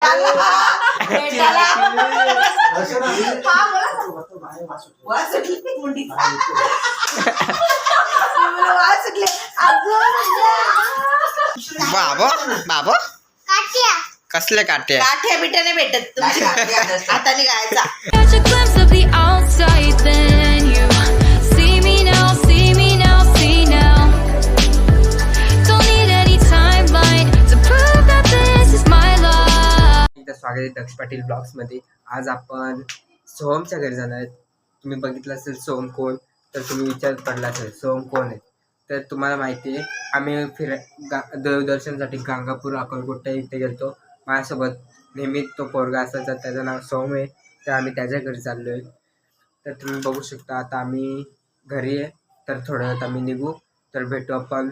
बाबा बाबा कसले काट्या काठ्या बिट्याने भेटत हाताने गायचा. स्वागत आहे दक्ष पाटील ब्लॉग्स मध्ये. आज आपण सोहमच्या घरी जाणार आहेत. तुम्ही बघितलं असेल सोहम कोण, तर तुम्ही विचार पडला असेल सोहम कोण आहे. तर तुम्हाला माहिती आहे आम्ही देवदर्शनसाठी गाणगापूर अक्कलकोट इथे गेलतो. माझ्यासोबत नेहमी तो पोरगा असायचा, त्याचं नाव सोहम आहे. तर आम्ही त्याच्या घरी चाललो आहे. तर तुम्ही बघू शकता आता आम्ही घरी आहे. तर थोड्या वेळात आम्ही निघू. तर भेटू आपण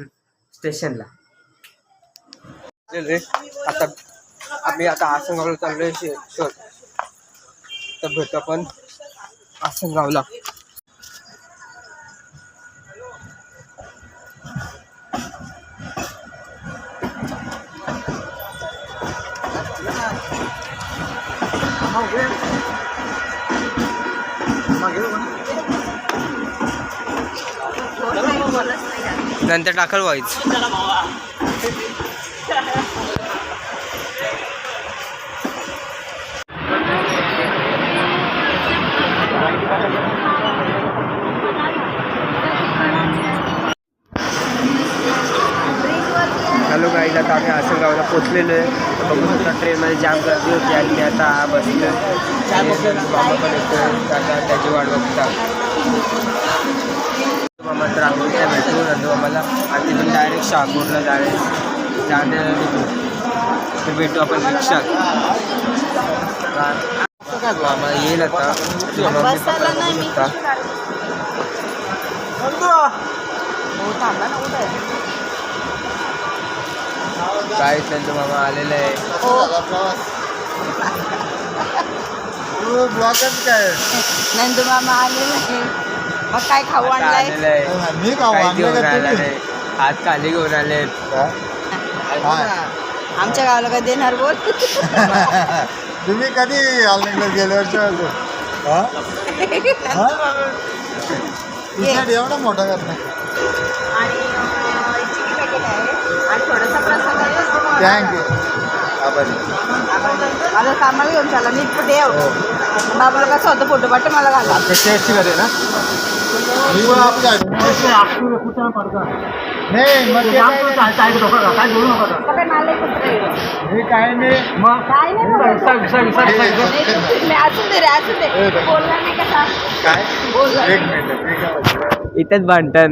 स्टेशनला. आता आम्ही आता आसनगावला चाललोय शोध. तर भेटू आपण आसनगावला. नंतर टाकल व्हायच. हॅलो गाईज, आता आम्ही आसनगावला पोचलेलो आहे. बघू शकता ट्रेनमध्ये जाम गर्दी होती आणि मी आता बसलो. मामा पण येतो, आता त्याची वाट बघता. मामा तर आम्ही काय भेटू नंतर आम्हाला आणि तिथून डायरेक्ट शहापूरला जाणे निघू. तर भेटू आपण रिक्षात. मामा येईल आता. काय त्यांचं मामा आलेलं आहे. ब्लॉकच काय नंदू मामा आलेला आहे. मग काय खाऊ आणलाय? मी खाऊ घेऊन आला नाही. हात खाली घेऊन आले. आमच्या गावाला काय देणार बोल. तुम्ही कधी आलनेला गेल्या वर्षी एवढा मोठा करणार. थँक्यू. माझं कामाला घेऊन चाला नीट कुठे येऊ. बाबाला कसं होतं फोटो पाठ मला घाला. टेस्ट करे ना नाही मग काय बोलू नका. काय नाही मग काय नाही असून दे रे असून दे. बोलला नाही कसा काय बोलला. एक मिनिट इथंच भांडण.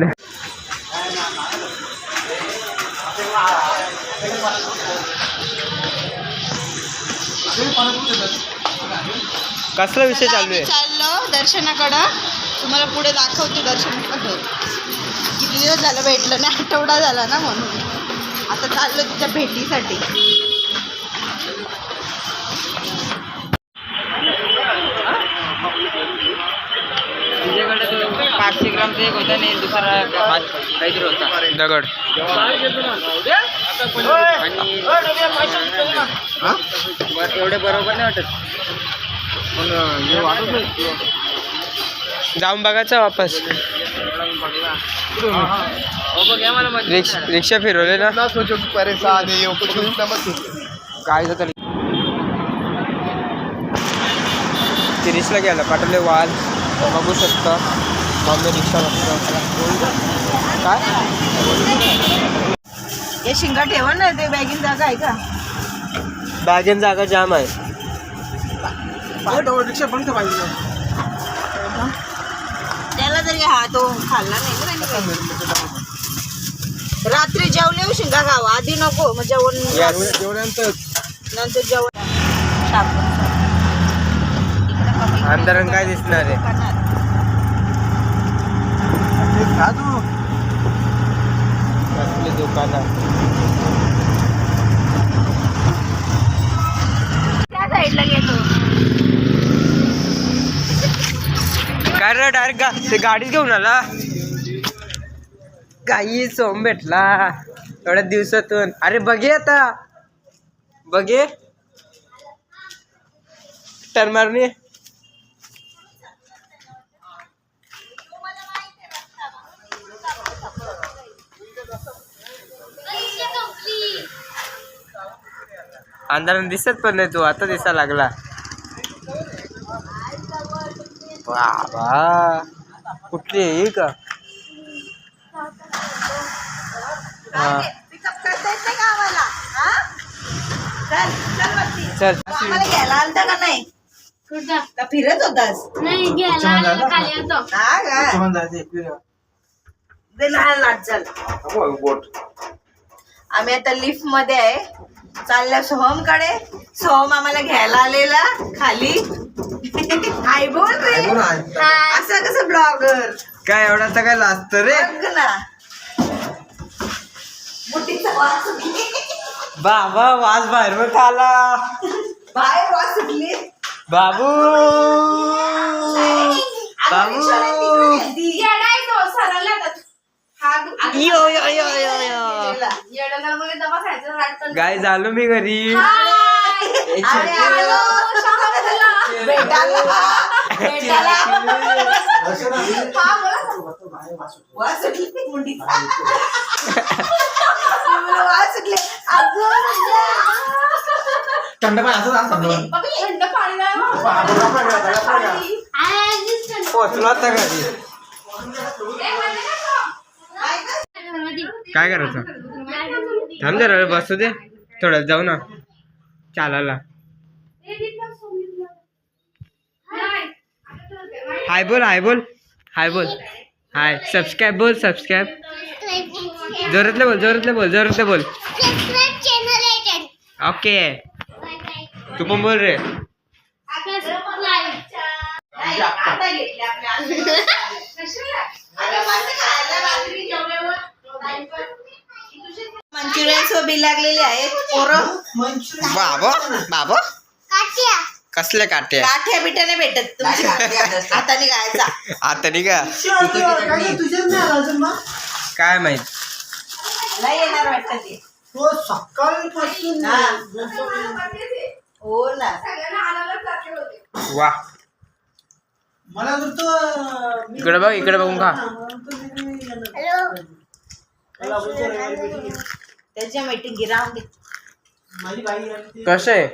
कसला विषय चालू आहे? चाललो दर्शनाकडं. तुम्हाला पुढे दाखवते दर्शनाकडं. किती दिवस झालं भेटलं नाही, आठवडा झाला ना, म्हणून आता चाललो तिच्या भेटीसाठी. तुझ्याकडे तो 500 ग्रामचा एक होता नाही, दुसरा काहीतरी होता दगड. आणि एवढे बरोबर नाही वाटत. जाऊन बघायचं वापस. रिक्षा फिरवले ना काय जातं. तिरीसला गेला पाठवले वाल. बघू शकता मम्मी रिक्षा काय हे शिंगा ठेवा ना, ते बॅगीन जागा आहे का? बॅगेन जागा जाम आहे. रिक्षा बंद पाहिजे. त्याला तरी हा तो खाल्ला नाही ना. रात्री जेवले शिंगा खावा, आधी नको. मग जेवण नंतर जेवण. अंधारात काय दिसणार आहे? दुकानात त्या साईडला घेतो. काय रे डायरेक्ट गाडीच घेऊन आला. काही सोम भेटला एवढ्या दिवसातून. अरे बघे आता बघे टर्न मारून ये. अंधारानं दिसत पण नाही तू, आता दिसायला लागला. बाबा कुठली आहे ही का? हा पिकअप करता येत नाही का आम्हाला? हा? चल चल वरती. चल. आम्हाला घ्यायला आलता का नाही? का फिरत होतास? नाही गेला खाली होतो. हा का? दे लहान लाट चल. आम्ही आता लिफ्ट मध्ये आहे, चालल्या सोहम कडे. सोहम आम्हाला घ्यायला आलेला खाली. आई बोल रे, असं कसं ब्लॉगर काय एवढा तर काय लाजत रे? बघ ना, मुठीचा वास सुटली. बाबा वाज बाहेर मग आला. बाहेर वास सुटली. बाबू आता रिक्षाने तिकडे गेलती. येडा आहे तो, सरळला जातो. यो यो यो यो यो. येड्याला मग डबा खायचा वाटतं. काय झालो मी घरी. अरे आलो, भेटायला. भेटायला. हा बोला. वास सुटली मुठीचा. वास सुटले. अगं थंड पाणी असं थंड पाणी नाही. पोचलो आता घरी. काय करायचं? थांब जरा बसू दे, थोडं जाऊ ना चालायला. हाय बोल, हाय बोल, हाय बोल, हाय. सबस्क्राईब बोल, सबस्क्राईब. जोरातले बोल, जोरातले बोल, जोरातले बोल. ओके. तू पण बोल रे. आता घेतले आपल्या मंचुरियन सोबी लागलेले आहेत पोरं. बाबा बाबा कसले काटे? काठ्या बिट्याने भेटत तुमच्या हाताने गायचा. आता नाही का? काय माहित. नाही येणार वाटतं ते. तो सकाळपासून हा. हो ना. वा. मला तर तो इकडे बघ, इकडे बघून खा. त्याच्या मीटिंग राहून दे. माझी बाई आहे. कसं आहे?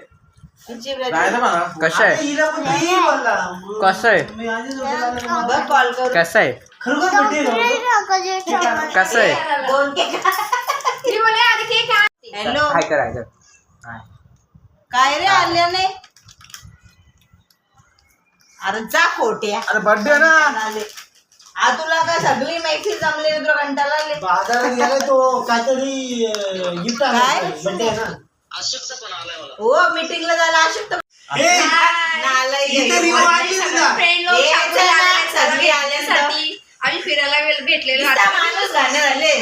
तुझी कसं आहे? हिला पण ती बोलला. कसं आहे? मी आधी जोडला बघ कॉल करू. कसं आहे? खरोखर बड्डे कसं आहे? दोन केक. ती बोले आधी केक आण. हॅलो, हाय कर, हाय कर. हाय. काय रे आल्याने? अरे जा खोट्या. अरे बड्डे ना. आ तुला काय सगळी मैत्री जमली तुला कंटाळा आले. बाजारात गेलाय तो काहीतरी गिफ्ट काय? आणायचं. बड्डे आहे ना. हो मीटिंगला जायला अशक्त. नालायक इथे आहे. रिवाज आहे तुझा. फ्रेंड लोक ये सापडले चला, आले, सगळी आले ना. साठी आम्ही फिरायला भेटलेलो. नुसता माणूस गाणे झाले.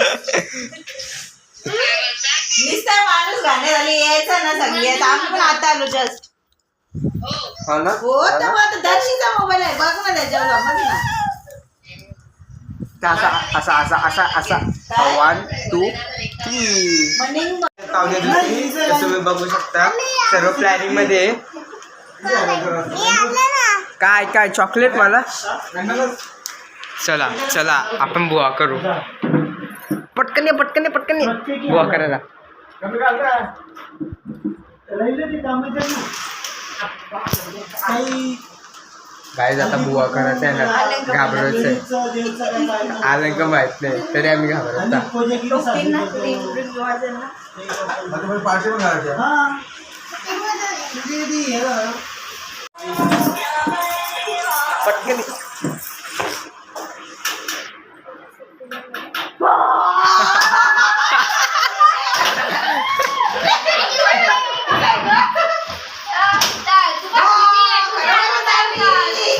नुसता माणूस गाणे झाले. यायचं ना सगळी. आता आम्ही पण आता आलो जस्ट. हो ना? हो तर मग आता दर्शीचा मोबाईल आहे, बघ ना त्याच्यावर समज ना. असा असा असा असा असा. 1 2 3. मनिंग पावणे दुसरी जसं तुम्ही बघू शकता सर्व प्लॅनिंग मध्ये. काय काय चॉकलेट मला. चला चला आपण बुवा करू. पटकन ये, पटकन ये, पटकन ये. बुवा करायला. कमी घालता. राहिले ते कामाचं काही काय जाता बुवा करायचं आहे ना, घाबरायचं आहे. आलं का माहित नाही तरी आम्ही घाबरता. पार्टी पण घालायचं. हा. पटकन ये.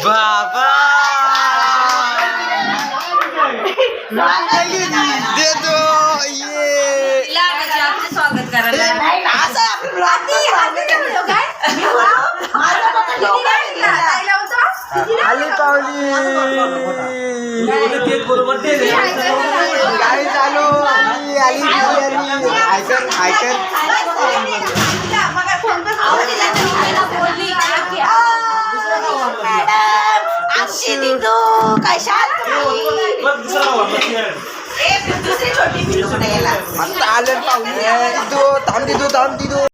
बाबा दे दो ये. स्वागत करायला आली पावली. काय चालू आली आली आयकर आयकर. फोन मॅडम आमची दिदू कशात दुसरी छोटी पिल्लू कुठे गेला आता आलं पाहुणे. थांब दिदू